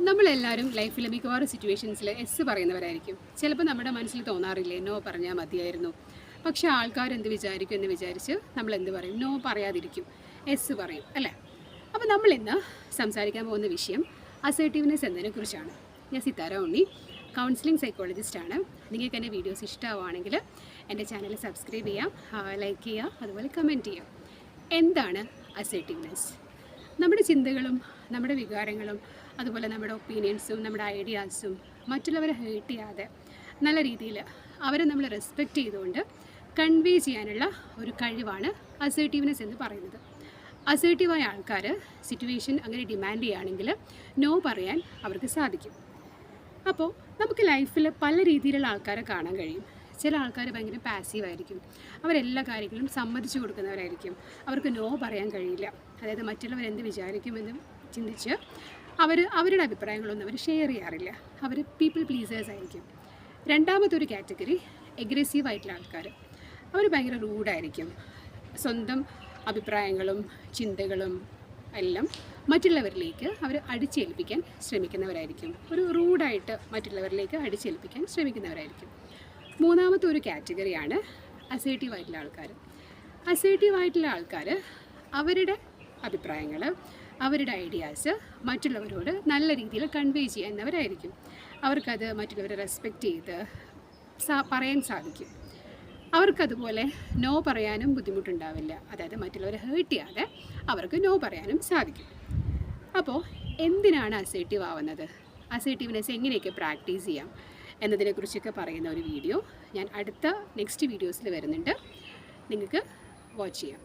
നമ്മളെല്ലാവരും ലൈഫിൽ മിക്കവാറും സിറ്റുവേഷൻസിൽ എസ് പറയുന്നവരായിരിക്കും. ചിലപ്പോൾ നമ്മുടെ മനസ്സിൽ തോന്നാറില്ലേ നോ പറഞ്ഞാൽ മതിയായിരുന്നു. പക്ഷേ ആൾക്കാരെന്ത് വിചാരിക്കും എന്ന് വിചാരിച്ച് നമ്മൾ എന്ത് പറയും? നോ പറയാതിരിക്കും, എസ് പറയും അല്ലേ? അപ്പോൾ നമ്മൾ ഇന്ന് സംസാരിക്കാൻ പോകുന്ന വിഷയം അസേർട്ടീവ്നെസ് എന്നതിനെക്കുറിച്ചാണ്. ഞാൻ സിത്താര ഉണ്ണി, കൗൺസിലിംഗ് സൈക്കോളജിസ്റ്റാണ്. നിങ്ങൾക്ക് എൻ്റെ വീഡിയോസ് ഇഷ്ടമാവുകയാണെങ്കിൽ എൻ്റെ ചാനൽ സബ്സ്ക്രൈബ് ചെയ്യാം, ലൈക്ക് ചെയ്യുക, അതുപോലെ കമൻറ്റ് ചെയ്യാം. എന്താണ് അസേർട്ടീവ്നെസ്? നമ്മുടെ ചിന്തകളും നമ്മുടെ വികാരങ്ങളും അതുപോലെ നമ്മുടെ ഒപ്പീനിയൻസും നമ്മുടെ ഐഡിയാസും മറ്റുള്ളവരെ ഹേർട്ട് ചെയ്യാതെ നല്ല രീതിയിൽ അവരെ നമ്മൾ റെസ്പെക്റ്റ് ചെയ്തുകൊണ്ട് കൺവേ ചെയ്യാനുള്ള ഒരു കഴിവാണ് അസേർട്ടീവ്നെസ് എന്ന് പറയുന്നത്. അസേർട്ടീവായ ആൾക്കാർ സിറ്റുവേഷൻ അങ്ങനെ ഡിമാൻഡ് ചെയ്യുകയാണെങ്കിൽ നോ പറയാൻ അവർക്ക് സാധിക്കും. അപ്പോൾ നമുക്ക് ലൈഫിൽ പല രീതിയിലുള്ള ആൾക്കാരെ കാണാൻ കഴിയും. ചില ആൾക്കാർ ഭയങ്കര പാസീവായിരിക്കും, അവരെല്ലാ കാര്യങ്ങളും സമ്മതിച്ചു കൊടുക്കുന്നവരായിരിക്കും. അവർക്ക് നോ പറയാൻ കഴിയില്ല. അതായത് മറ്റുള്ളവരെന്ത് വിചാരിക്കുമെന്ന് ചിന്തിച്ച് അവരുടെ അഭിപ്രായങ്ങളൊന്നും അവർ ഷെയർ ചെയ്യാറില്ല. അവർ പീപ്പിൾ പ്ലീസേഴ്സ് ആയിരിക്കും. രണ്ടാമതൊരു കാറ്റഗറി എഗ്രസീവായിട്ടുള്ള ആൾക്കാർ. അവർ ഭയങ്കര റൂഡായിരിക്കും. സ്വന്തം അഭിപ്രായങ്ങളും ചിന്തകളും എല്ലാം മറ്റുള്ളവരിലേക്ക് അവർ അടിച്ചേൽപ്പിക്കാൻ ശ്രമിക്കുന്നവരായിരിക്കും. ഒരു റൂഡായിട്ട് മറ്റുള്ളവരിലേക്ക് അടിച്ചേൽപ്പിക്കാൻ ശ്രമിക്കുന്നവരായിരിക്കും. മൂന്നാമത്തെ ഒരു കാറ്റഗറിയാണ് അസേർട്ടീവായിട്ടുള്ള ആൾക്കാർ. അസേർട്ടീവായിട്ടുള്ള ആൾക്കാർ അവരുടെ അഭിപ്രായങ്ങൾ, അവരുടെ ഐഡിയാസ് മറ്റുള്ളവരോട് നല്ല രീതിയിൽ കൺവേ ചെയ്യുന്നവരായിരിക്കും. അവർക്കത് മറ്റുള്ളവരെ റെസ്പെക്റ്റ് ചെയ്ത് പറയാൻ സാധിക്കും. അവർക്കതുപോലെ നോ പറയാനും ബുദ്ധിമുട്ടുണ്ടാവില്ല. അതായത് മറ്റുള്ളവരെ ഹേർട്ട് ചെയ്യാതെ അവർക്ക് നോ പറയാനും സാധിക്കും. അപ്പോൾ എന്തിനാണ് അസേർട്ടീവ് ആവുന്നത്? അസേർട്ടീവ്നെസ് എങ്ങനെയൊക്കെ പ്രാക്ടീസ് ചെയ്യാം എന്നതിനെക്കുറിച്ചൊക്കെ പറയുന്ന ഒരു വീഡിയോ ഞാൻ നെക്സ്റ്റ് വീഡിയോസിൽ വരുന്നുണ്ട്. നിങ്ങൾക്ക് വാച്ച് ചെയ്യാം.